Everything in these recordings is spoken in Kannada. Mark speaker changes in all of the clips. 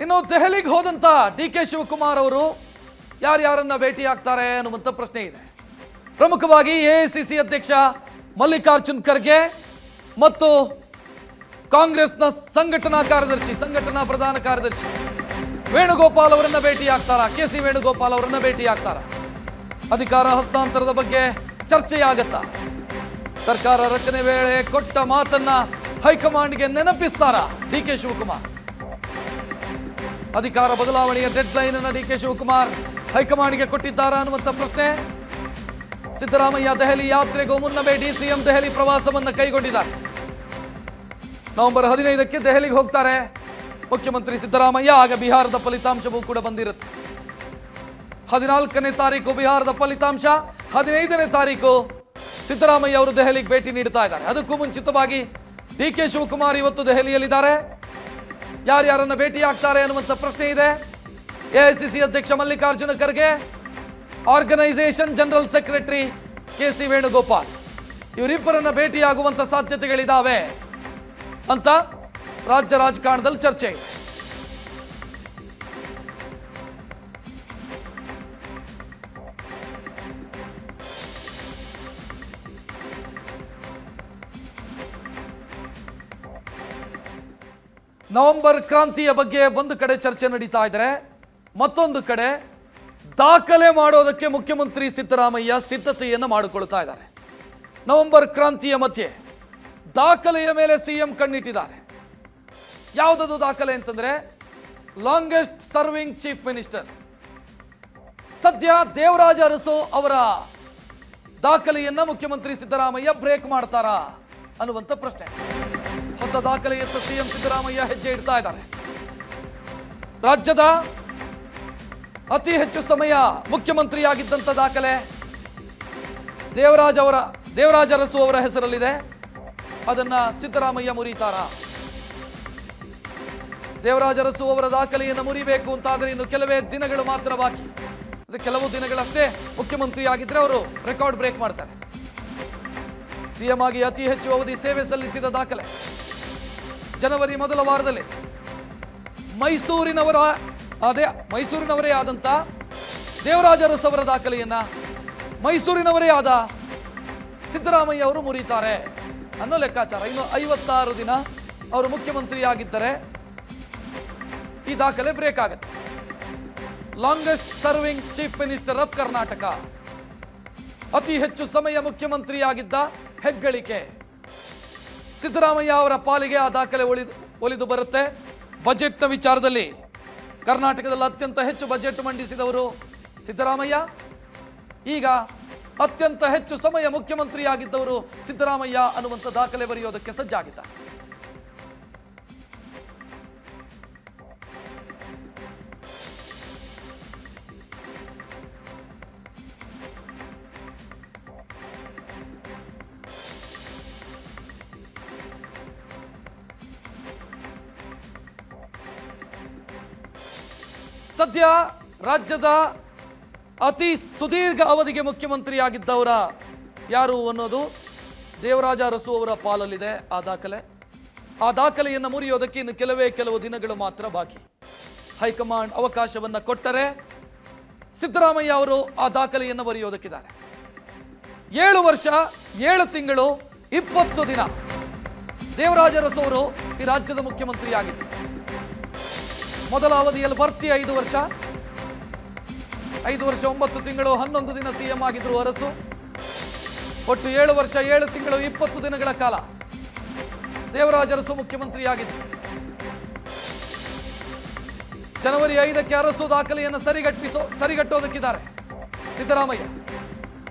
Speaker 1: ಇನ್ನು ದೆಹಲಿಗೆ ಹೋದಂತ ಡಿ.ಕೆ. ಶಿವಕುಮಾರ್ ಅವರು ಯಾರ್ಯಾರನ್ನ ಭೇಟಿ ಆಗ್ತಾರೆ ಅನ್ನುವಂಥ ಪ್ರಶ್ನೆ ಇದೆ. ಪ್ರಮುಖವಾಗಿ ಎಐಸಿಸಿ ಅಧ್ಯಕ್ಷ ಮಲ್ಲಿಕಾರ್ಜುನ್ ಖರ್ಗೆ ಮತ್ತು ಕಾಂಗ್ರೆಸ್ನ ಸಂಘಟನಾ ಪ್ರಧಾನ ಕಾರ್ಯದರ್ಶಿ ವೇಣುಗೋಪಾಲ್ ಅವರನ್ನ ಭೇಟಿ ಆಗ್ತಾರಾ? ಕೆ.ಸಿ. ವೇಣುಗೋಪಾಲ್ ಅವರನ್ನ ಭೇಟಿ ಆಗ್ತಾರಾ? ಅಧಿಕಾರ ಹಸ್ತಾಂತರದ ಬಗ್ಗೆ ಚರ್ಚೆಯಾಗತ್ತಾ? ಸರ್ಕಾರ ರಚನೆ ವೇಳೆ ಕೊಟ್ಟ ಮಾತನ್ನ ಹೈಕಮಾಂಡ್ಗೆ ನೆನಪಿಸ್ತಾರಾ ಡಿ.ಕೆ. ಶಿವಕುಮಾರ್? ಅಧಿಕಾರ ಬದಲಾವಣೆಯ ಡೆಡ್ ಲೈನ್ ಅನ್ನು ಡಿ.ಕೆ. ಶಿವಕುಮಾರ್ ಹೈಕಮಾಂಡ್ಗೆ ಕೊಟ್ಟಿದ್ದಾರಾ ಅನ್ನುವಂಥ ಪ್ರಶ್ನೆ. ಸಿದ್ದರಾಮಯ್ಯ ದೆಹಲಿ ಯಾತ್ರೆಗೂ ಮುನ್ನವೇ ಡಿಸಿಎಂ ದೆಹಲಿ ಪ್ರವಾಸವನ್ನು ಕೈಗೊಂಡಿದ್ದಾರೆ. ನವೆಂಬರ್ 15ಕ್ಕೆ ದೆಹಲಿಗೆ ಹೋಗ್ತಾರೆ ಮುಖ್ಯಮಂತ್ರಿ ಸಿದ್ದರಾಮಯ್ಯ. ಆಗ ಬಿಹಾರದ ಫಲಿತಾಂಶವೂ ಕೂಡ ಬಂದಿರುತ್ತೆ. 14ನೇ ತಾರೀಕು ಬಿಹಾರದ ಫಲಿತಾಂಶ, 15ನೇ ತಾರೀಕು ಸಿದ್ದರಾಮಯ್ಯ ಅವರು ದೆಹಲಿಗೆ ಭೇಟಿ ನೀಡ್ತಾ ಇದ್ದಾರೆ. ಅದಕ್ಕೂ ಮುಂಚಿತವಾಗಿ ಡಿ.ಕೆ. ಶಿವಕುಮಾರ್ ಇವತ್ತು ದೆಹಲಿಯಲ್ಲಿದ್ದಾರೆ. ಯಾರ್ಯಾರನ್ನ ಭೇಟಿ ಆಗ್ತಾರೆ ಅನ್ನುವಂಥ ಪ್ರಶ್ನೆ ಇದೆ. ಎಐಸಿಸಿ ಅಧ್ಯಕ್ಷ Mallikarjun Kharge, organisation general secretary K C. Venugopal, ಇವರಿಬ್ಬರನ್ನ ಭೇಟಿಯಾಗುವಂಥ ಸಾಧ್ಯತೆಗಳಿದ್ದಾವೆ ಅಂತ ರಾಜ್ಯ ರಾಜಕಾರಣದಲ್ಲಿ ಚರ್ಚೆ ಇದೆ. ನವೆಂಬರ್ ಕ್ರಾಂತಿಯ ಬಗ್ಗೆ ಒಂದು ಕಡೆ ಚರ್ಚೆ ನಡೀತಾ ಇದ್ರೆ, ಮತ್ತೊಂದು ಕಡೆ ದಾಖಲೆ ಮಾಡೋದಕ್ಕೆ ಮುಖ್ಯಮಂತ್ರಿ ಸಿದ್ದರಾಮಯ್ಯ ಸಿದ್ಧತೆಯನ್ನು ಮಾಡಿಕೊಳ್ತಾ ಇದ್ದಾರೆ. ನವೆಂಬರ್ ಕ್ರಾಂತಿಯ ಮಧ್ಯೆ ದಾಖಲೆಯ ಮೇಲೆ ಸಿಎಂ ಕಣ್ಣಿಟ್ಟಿದ್ದಾರೆ. ಯಾವುದದು ದಾಖಲೆ ಅಂತಂದ್ರೆ ಲಾಂಗೆಸ್ಟ್ ಸರ್ವಿಂಗ್ ಚೀಫ್ ಮಿನಿಸ್ಟರ್. ಸದ್ಯ ದೇವರಾಜ ಅರಸು ಅವರ ದಾಖಲೆಯನ್ನ ಮುಖ್ಯಮಂತ್ರಿ ಸಿದ್ದರಾಮಯ್ಯ ಬ್ರೇಕ್ ಮಾಡ್ತಾರಾ ಅನ್ನುವಂಥ ಪ್ರಶ್ನೆ. ಹೊಸ ದಾಖಲೆಯತ್ತ ಸಿಎಂ ಸಿದ್ದರಾಮಯ್ಯ ಹೆಜ್ಜೆ ಇಡ್ತಾ ಇದ್ದಾರೆ. ರಾಜ್ಯದ ಅತಿ ಹೆಚ್ಚು ಸಮಯ ಮುಖ್ಯಮಂತ್ರಿಯಾಗಿದ್ದಂಥ ದಾಖಲೆ ದೇವರಾಜ ಅರಸು ಅವರ ಹೆಸರಲ್ಲಿದೆ. ಅದನ್ನ ಸಿದ್ದರಾಮಯ್ಯ ಮುರಿತಾರಾ? ದೇವರಾಜ ಅರಸು ಅವರ ದಾಖಲೆಯನ್ನು ಮುರಿಬೇಕು ಅಂತಾದ್ರೆ ಇನ್ನು ಕೆಲವೇ ದಿನಗಳು ಮಾತ್ರ ಬಾಕಿ. ಕೆಲವು ದಿನಗಳಷ್ಟೇ ಮುಖ್ಯಮಂತ್ರಿ ಆಗಿದ್ರೆ ಅವರು ರೆಕಾರ್ಡ್ ಬ್ರೇಕ್ ಮಾಡ್ತಾರೆ. ಸಿಎಂ ಆಗಿ ಅತಿ ಹೆಚ್ಚು ಅವಧಿ ಸೇವೆ ಸಲ್ಲಿಸಿದ ದಾಖಲೆ ಜನವರಿ ಮೊದಲ ವಾರದಲ್ಲಿ ಮೈಸೂರಿನವರೇ ಆದಂತ ದೇವರಾಜ ಅರಸು ಅವರ ದಾಖಲೆಯನ್ನ ಮೈಸೂರಿನವರೇ ಆದ ಸಿದ್ದರಾಮಯ್ಯ ಅವರು ಮುರಿತಾರೆ ಅನ್ನೋ ಲೆಕ್ಕಾಚಾರ. ಇನ್ನು 56 ದಿನ ಅವರು ಮುಖ್ಯಮಂತ್ರಿ ಆಗಿದ್ದರೆ ಈ ದಾಖಲೆ ಬ್ರೇಕ್ ಆಗುತ್ತೆ. Longest serving chief minister of Karnataka, ಅತಿ ಹೆಚ್ಚು ಸಮಯ ಮುಖ್ಯಮಂತ್ರಿಯಾಗಿದ್ದ ಹೆಗ್ಗಳಿಕೆ ಸಿದ್ದರಾಮಯ್ಯ ಅವರ ಪಾಲಿಗೆ ಆ ದಾಖಲೆ ಒಲಿದು ಬರುತ್ತೆ. ಬಜೆಟ್ನ ವಿಚಾರದಲ್ಲಿ ಕರ್ನಾಟಕದಲ್ಲಿ ಅತ್ಯಂತ ಹೆಚ್ಚು ಬಜೆಟ್ ಮಂಡಿಸಿದವರು ಸಿದ್ದರಾಮಯ್ಯ. ಈಗ ಅತ್ಯಂತ ಹೆಚ್ಚು ಸಮಯ ಮುಖ್ಯಮಂತ್ರಿಯಾಗಿದ್ದವರು ಸಿದ್ದರಾಮಯ್ಯ ಅನ್ನುವಂಥ ದಾಖಲೆ ಬರೆಯೋದಕ್ಕೆ ಸಜ್ಜಾಗಿದ್ದಾರೆ. ಸದ್ಯ ರಾಜ್ಯದ ಅತಿ ಸುದೀರ್ಘ ಅವಧಿಗೆ ಮುಖ್ಯಮಂತ್ರಿಯಾಗಿದ್ದವರ ಯಾರು ಅನ್ನೋದು ದೇವರಾಜ ಅರಸು ಅವರ ಪಾಲಲ್ಲಿದೆ ಆ ದಾಖಲೆ. ಆ ದಾಖಲೆಯನ್ನು ಮುರಿಯೋದಕ್ಕೆ ಇನ್ನು ಕೆಲವು ದಿನಗಳು ಮಾತ್ರ ಬಾಕಿ. ಹೈಕಮಾಂಡ್ ಅವಕಾಶವನ್ನು ಕೊಟ್ಟರೆ ಸಿದ್ದರಾಮಯ್ಯ ಅವರು ಆ ದಾಖಲೆಯನ್ನು ಬರೆಯೋದಕ್ಕಿದ್ದಾರೆ. 7 ವರ್ಷ 7 ತಿಂಗಳು 20 ದಿನ ದೇವರಾಜ ಅರಸು ಅವರು ಈ ರಾಜ್ಯದ ಮುಖ್ಯಮಂತ್ರಿ ಆಗಿದ್ದರು. ಮೊದಲ ಅವಧಿಯಲ್ಲಿ ಭರ್ತಿ 5 ವರ್ಷ 9 ತಿಂಗಳು 11 ದಿನ ಸಿಎಂ ಆಗಿದ್ರು ಅರಸು. ಒಟ್ಟು 7 ವರ್ಷ 7 ತಿಂಗಳು 20 ದಿನಗಳ ಕಾಲ ದೇವರಾಜ ಅರಸು ಮುಖ್ಯಮಂತ್ರಿ ಆಗಿದ್ರು. ಜನವರಿ 5ಕ್ಕೆ ಅರಸು ದಾಖಲೆಯನ್ನು ಸರಿಗಟ್ಟೋದಕ್ಕಿದ್ದಾರೆ ಸಿದ್ದರಾಮಯ್ಯ.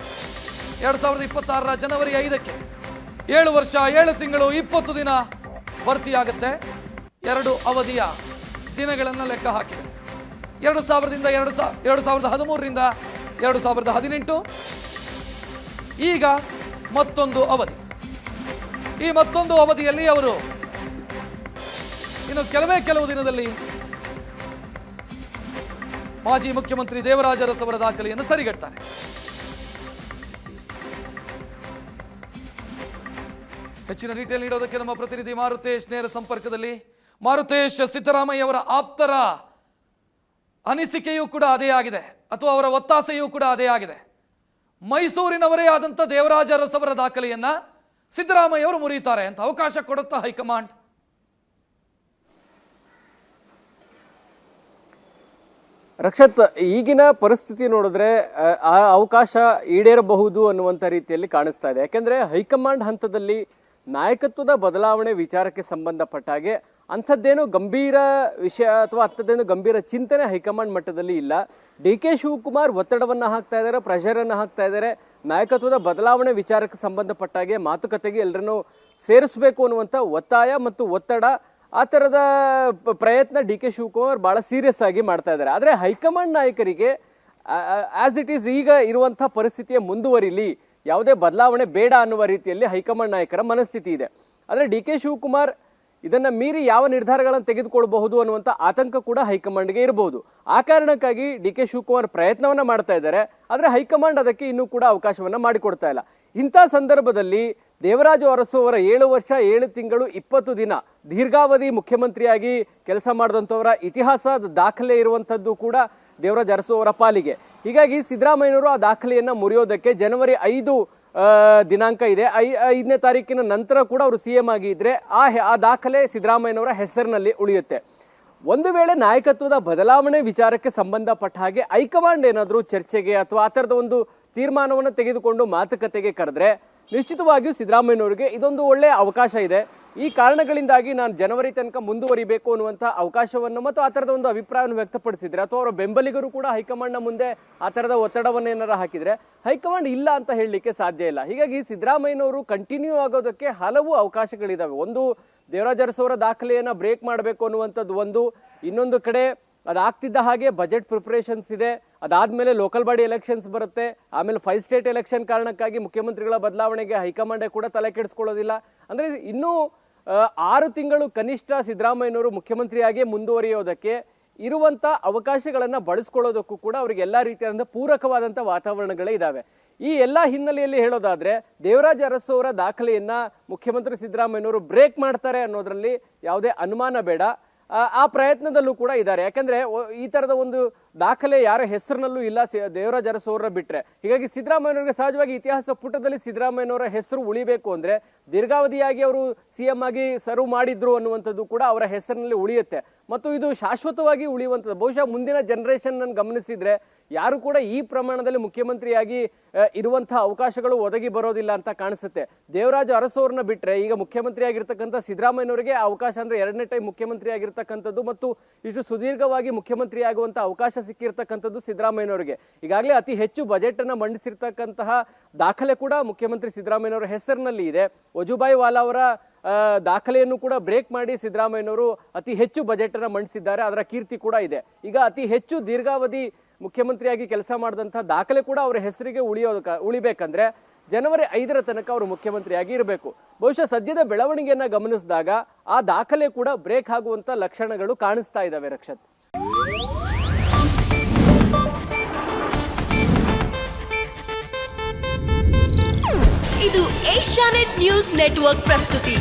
Speaker 1: 2026 ಜನವರಿ 5ಕ್ಕೆ 7 ವರ್ಷ 7 ತಿಂಗಳು 20 ದಿನ ಭರ್ತಿಯಾಗುತ್ತೆ. 2 ಅವಧಿಯ ದಿನಗಳನ್ನು ಲೆಕ್ಕ ಹಾಕಿದೆ. 2013ರಿಂದ 2018 ಈಗ ಮತ್ತೊಂದು ಅವಧಿ. ಈ ಮತ್ತೊಂದು ಅವಧಿಯಲ್ಲಿ ಅವರು ಇನ್ನು ಕೆಲವು ದಿನದಲ್ಲಿ ಮಾಜಿ ಮುಖ್ಯಮಂತ್ರಿ ದೇವರಾಜ ಅರಸು ಅವರ ದಾಖಲೆಯನ್ನು ಸರಿಗಟ್ತಾರೆ. ಹೆಚ್ಚಿನ ಡೀಟೇಲ್ ನೀಡೋದಕ್ಕೆ ನಮ್ಮ ಪ್ರತಿನಿಧಿ ಮಾರುತೇಶ್ ನೇರ ಸಂಪರ್ಕದಲ್ಲಿ. ಮಾರುತೇಶ್ ಸಿದ್ದರಾಮಯ್ಯ ಅವರ ಆಪ್ತರ ಅನಿಸಿಕೆಯೂ ಕೂಡ ಅದೇ ಆಗಿದೆ, ಅಥವಾ ಅವರ ಒತ್ತಾಸೆಯೂ ಕೂಡ ಅದೇ ಆಗಿದೆ. ಮೈಸೂರಿನವರೇ ಆದಂಥ ದೇವರಾಜ ಅರಸು ಅವರ ದಾಖಲೆಯನ್ನ ಸಿದ್ದರಾಮಯ್ಯ ಅವರು ಮುರಿತಾರೆ ಅಂತ ಅವಕಾಶ ಕೊಡುತ್ತಾ ಹೈಕಮಾಂಡ್?
Speaker 2: ರಕ್ಷತ್, ಈಗಿನ ಪರಿಸ್ಥಿತಿ ನೋಡಿದ್ರೆ ಆ ಅವಕಾಶ ಈಡೇರಬಹುದು ಅನ್ನುವಂಥ ರೀತಿಯಲ್ಲಿ ಕಾಣಿಸ್ತಾ ಇದೆ. ಯಾಕೆಂದ್ರೆ ಹೈಕಮಾಂಡ್ ಹಂತದಲ್ಲಿ ನಾಯಕತ್ವದ ಬದಲಾವಣೆ ವಿಚಾರಕ್ಕೆ ಸಂಬಂಧಪಟ್ಟ ಹಾಗೆ ಅಂಥದ್ದೇನು ಗಂಭೀರ ವಿಷಯ ಅಥವಾ ಅಂಥದ್ದೇನು ಗಂಭೀರ ಚಿಂತನೆ ಹೈಕಮಾಂಡ್ ಮಟ್ಟದಲ್ಲಿ ಇಲ್ಲ. DK ಶಿವಕುಮಾರ್ ಒತ್ತಡವನ್ನು ಹಾಕ್ತಾ ಇದ್ದಾರೆ, ಪ್ರೆಷರನ್ನು ಹಾಕ್ತಾ ಇದ್ದಾರೆ. ನಾಯಕತ್ವದ ಬದಲಾವಣೆ ವಿಚಾರಕ್ಕೆ ಸಂಬಂಧಪಟ್ಟ ಹಾಗೆ ಮಾತುಕತೆಗೆ ಎಲ್ಲರನ್ನೂ ಸೇರಿಸಬೇಕು ಅನ್ನುವಂಥ ಒತ್ತಾಯ ಮತ್ತು ಒತ್ತಡ, ಆ ಥರದ ಪ್ರಯತ್ನ DK ಶಿವಕುಮಾರ್ ಬಹಳ ಸೀರಿಯಸ್ ಆಗಿ ಮಾಡ್ತಾ ಇದ್ದಾರೆ. ಆದರೆ ಹೈಕಮಾಂಡ್ ನಾಯಕರಿಗೆ ಆಸ್ ಇಟ್ ಈಸ್ ಈಗ ಇರುವಂಥ ಪರಿಸ್ಥಿತಿಯ ಮುಂದುವರಿಲಿ, ಯಾವುದೇ ಬದಲಾವಣೆ ಬೇಡ ಅನ್ನುವ ರೀತಿಯಲ್ಲಿ ಹೈಕಮಾಂಡ್ ನಾಯಕರ ಮನಸ್ಥಿತಿ ಇದೆ. ಆದರೆ DK ಶಿವಕುಮಾರ್ ಇದನ್ನ ಮೀರಿ ಯಾವ ನಿರ್ಧಾರಗಳನ್ನು ತೆಗೆದುಕೊಳ್ಳಬಹುದು ಅನ್ನುವಂಥ ಆತಂಕ ಕೂಡ ಹೈಕಮಾಂಡ್ಗೆ ಇರಬಹುದು. ಆ ಕಾರಣಕ್ಕಾಗಿ DK ಶಿವಕುಮಾರ್ ಪ್ರಯತ್ನವನ್ನ ಮಾಡ್ತಾ ಇದ್ದಾರೆ. ಆದರೆ ಹೈಕಮಾಂಡ್ ಅದಕ್ಕೆ ಇನ್ನೂ ಕೂಡ ಅವಕಾಶವನ್ನ ಮಾಡಿಕೊಡ್ತಾ ಇಲ್ಲ. ಇಂಥ ಸಂದರ್ಭದಲ್ಲಿ ದೇವರಾಜ ಅರಸು ಅವರ 7 ವರ್ಷ 7 ತಿಂಗಳು 20 ದಿನ ದೀರ್ಘಾವಧಿ ಮುಖ್ಯಮಂತ್ರಿಯಾಗಿ ಕೆಲಸ ಮಾಡಿದಂಥವರ ಇತಿಹಾಸದ ದಾಖಲೆ ಇರುವಂಥದ್ದು ಕೂಡ ದೇವರಾಜ ಅರಸು ಅವರ ಪಾಲಿಗೆ. ಹೀಗಾಗಿ ಸಿದ್ದರಾಮಯ್ಯನವರು ಆ ದಾಖಲೆಯನ್ನ ಮುರಿಯೋದಕ್ಕೆ ಜನವರಿ 5 ದಿನಾಂಕ ಇದೆ. 5ನೇ ತಾರೀಕಿನ ನಂತರ ಕೂಡ ಅವರು CM ಆಗಿ ಇದ್ರೆ ಆ ದಾಖಲೆ ಸಿದ್ದರಾಮಯ್ಯನವರ ಹೆಸರಿನಲ್ಲಿ ಉಳಿಯುತ್ತೆ. ಒಂದು ವೇಳೆ ನಾಯಕತ್ವದ ಬದಲಾವಣೆ ವಿಚಾರಕ್ಕೆ ಸಂಬಂಧಪಟ್ಟ ಹಾಗೆ ಹೈಕಮಾಂಡ್ ಏನಾದರೂ ಚರ್ಚೆಗೆ ಅಥವಾ ಆ ಥರದ ಒಂದು ತೀರ್ಮಾನವನ್ನು ತೆಗೆದುಕೊಂಡು ಮಾತುಕತೆಗೆ ಕರೆದ್ರೆ ನಿಶ್ಚಿತವಾಗಿಯೂ ಸಿದ್ದರಾಮಯ್ಯನವರಿಗೆ ಇದೊಂದು ಒಳ್ಳೆಯ ಅವಕಾಶ ಇದೆ. ಈ ಕಾರಣಗಳಿಂದಾಗಿ ನಾನು ಜನವರಿ ತನಕ ಮುಂದುವರಿಬೇಕು ಅನ್ನುವಂಥ ಅವಕಾಶವನ್ನು ಮತ್ತು ಆ ಥರದ ಒಂದು ಅಭಿಪ್ರಾಯವನ್ನು ವ್ಯಕ್ತಪಡಿಸಿದ್ರೆ ಅಥವಾ ಅವರ ಬೆಂಬಲಿಗರು ಕೂಡ ಹೈಕಮಾಂಡ್ನ ಮುಂದೆ ಆ ಥರದ ಒತ್ತಡವನ್ನು ಏನಾರ ಹಾಕಿದ್ರೆ ಹೈಕಮಾಂಡ್ ಇಲ್ಲ ಅಂತ ಹೇಳಲಿಕ್ಕೆ ಸಾಧ್ಯ ಇಲ್ಲ. ಹೀಗಾಗಿ ಸಿದ್ದರಾಮಯ್ಯನವರು ಕಂಟಿನ್ಯೂ ಆಗೋದಕ್ಕೆ ಹಲವು ಅವಕಾಶಗಳಿದಾವೆ. ಒಂದು, ದೇವರಾಜ ಅರಸು ಅವರ ದಾಖಲೆಯನ್ನು ಬ್ರೇಕ್ ಮಾಡಬೇಕು ಅನ್ನುವಂಥದ್ದು ಒಂದು. ಇನ್ನೊಂದು ಕಡೆ ಅದಾಗ್ತಿದ್ದ ಹಾಗೆ ಬಜೆಟ್ ಪ್ರಿಪರೇಷನ್ಸ್ ಇದೆ, ಅದಾದ್ಮೇಲೆ ಲೋಕಲ್ ಬಾಡಿ ಎಲೆಕ್ಷನ್ಸ್ ಬರುತ್ತೆ, ಆಮೇಲೆ 5 ಸ್ಟೇಟ್ ಎಲೆಕ್ಷನ್ ಕಾರಣಕ್ಕಾಗಿ ಮುಖ್ಯಮಂತ್ರಿಗಳ ಬದಲಾವಣೆಗೆ ಹೈಕಮಾಂಡೇ ಕೂಡ ತಲೆ ಕೆಡಿಸ್ಕೊಳ್ಳೋದಿಲ್ಲ. ಅಂದ್ರೆ ಇನ್ನೂ 6 ತಿಂಗಳು ಕನಿಷ್ಠ ಸಿದ್ದರಾಮಯ್ಯನವರು ಮುಖ್ಯಮಂತ್ರಿಯಾಗಿ ಮುಂದುವರಿಯೋದಕ್ಕೆ ಇರುವಂತ ಅವಕಾಶಗಳನ್ನ ಬಳಸ್ಕೊಳ್ಳೋದಕ್ಕೂ ಕೂಡ ಅವರಿಗೆ ಎಲ್ಲಾ ರೀತಿಯಾದಂಥ ಪೂರಕವಾದಂಥ ವಾತಾವರಣಗಳೇ ಇದಾವೆ. ಈ ಎಲ್ಲಾ ಹಿನ್ನೆಲೆಯಲ್ಲಿ ಹೇಳೋದಾದ್ರೆ ದೇವರಾಜ ಅರಸು ಅವರ ದಾಖಲೆಯನ್ನ ಮುಖ್ಯಮಂತ್ರಿ ಸಿದ್ದರಾಮಯ್ಯನವರು ಬ್ರೇಕ್ ಮಾಡ್ತಾರೆ ಅನ್ನೋದ್ರಲ್ಲಿ ಯಾವುದೇ ಅನುಮಾನ ಬೇಡ. ಆ ಪ್ರಯತ್ನದಲ್ಲೂ ಕೂಡ ಇದ್ದಾರೆ. ಯಾಕಂದ್ರೆ ಈ ತರದ ಒಂದು ದಾಖಲೆ ಯಾರ ಹೆಸರಿನಲ್ಲೂ ಇಲ್ಲ ದೇವರಾಜ ಅರಸು ಅವರ ಬಿಟ್ರೆ. ಹೀಗಾಗಿ ಸಿದ್ದರಾಮಯ್ಯನವರಿಗೆ ಸಹಜವಾಗಿ ಇತಿಹಾಸ ಪುಟದಲ್ಲಿ ಸಿದ್ದರಾಮಯ್ಯನವರ ಹೆಸರು ಉಳಿಬೇಕು ಅಂದ್ರೆ ದೀರ್ಘಾವಧಿಯಾಗಿ ಅವರು CM ಆಗಿ ಸರ್ವ್ ಮಾಡಿದ್ರು ಅನ್ನುವಂಥದ್ದು ಕೂಡ ಅವರ ಹೆಸರಿನಲ್ಲಿ ಉಳಿಯುತ್ತೆ ಮತ್ತು ಇದು ಶಾಶ್ವತವಾಗಿ ಉಳಿಯುವಂಥದ್ದು. ಬಹುಶಃ ಮುಂದಿನ ಜನರೇಷನ್ ಗಮನಿಸಿದ್ರೆ ಯಾರು ಕೂಡ ಈ ಪ್ರಮಾಣದಲ್ಲಿ ಮುಖ್ಯಮಂತ್ರಿಯಾಗಿ ಇರುವಂತಹ ಅವಕಾಶಗಳು ಒದಗಿ ಬರೋದಿಲ್ಲ ಅಂತ ಕಾಣಿಸುತ್ತೆ. ದೇವರಾಜ ಅರಸು ಅವ್ರನ್ನ ಬಿಟ್ರೆ ಈಗ ಮುಖ್ಯಮಂತ್ರಿ ಆಗಿರ್ತಕ್ಕಂಥ ಸಿದ್ದರಾಮಯ್ಯನವರಿಗೆ ಅವಕಾಶ ಅಂದ್ರೆ 2ನೇ ಟೈಮ್ ಮುಖ್ಯಮಂತ್ರಿ ಆಗಿರ್ತಕ್ಕಂಥದ್ದು ಮತ್ತು ಇಷ್ಟು ಸುದೀರ್ಘವಾಗಿ ಮುಖ್ಯಮಂತ್ರಿ ಆಗುವಂತ ಅವಕಾಶ ಸಿಕ್ಕಿರ್ತಕ್ಕಂಥದ್ದು ಸಿದ್ದರಾಮಯ್ಯನವರಿಗೆ. ಈಗಾಗಲೇ ಅತಿ ಹೆಚ್ಚು ಬಜೆಟ್ ಅನ್ನ ಮಂಡಿಸಿರ್ತಕ್ಕಂತಹ ದಾಖಲೆ ಕೂಡ ಮುಖ್ಯಮಂತ್ರಿ ಸಿದ್ದರಾಮಯ್ಯನವರ ಹೆಸರಿನಲ್ಲಿ ಇದೆ. ವಜುಭಾಯಿ ವಾಲಾ ಅವರ ದಾಖಲೆಯನ್ನು ಕೂಡ ಬ್ರೇಕ್ ಮಾಡಿ ಸಿದ್ದರಾಮಯ್ಯನವರು ಅತಿ ಹೆಚ್ಚು ಬಜೆಟ್ ಅನ್ನ ಮಂಡಿಸಿದ್ದಾರೆ, ಅದರ ಕೀರ್ತಿ ಕೂಡ ಇದೆ. ಈಗ ಅತಿ ಹೆಚ್ಚು ದೀರ್ಘಾವಧಿ ಮುಖ್ಯಮಂತ್ರಿಯಾಗಿ ಕೆಲಸ ಮಾಡಿದಂತಹ ದಾಖಲೆ ಕೂಡ ಅವರ ಹೆಸರಿಗೆ ಉಳಿಬೇಕಂದ್ರೆ ಜನವರಿ 5ರ ತನಕ ಅವರು ಮುಖ್ಯಮಂತ್ರಿಯಾಗಿ ಇರಬೇಕು. ಬಹುಶಃ ಸದ್ಯದ ಬೆಳವಣಿಗೆಯನ್ನ ಗಮನಿಸಿದಾಗ ಆ ದಾಖಲೆ ಕೂಡ ಬ್ರೇಕ್ ಆಗುವಂತ ಲಕ್ಷಣಗಳು ಕಾಣಿಸ್ತಾ ಇದಾವೆ. ರಕ್ಷತ್,
Speaker 3: ಇದು ಏಷ್ಯಾನೆಟ್ ನ್ಯೂಸ್ ನೆಟ್ವರ್ಕ್ ಪ್ರಸ್ತುತಿ.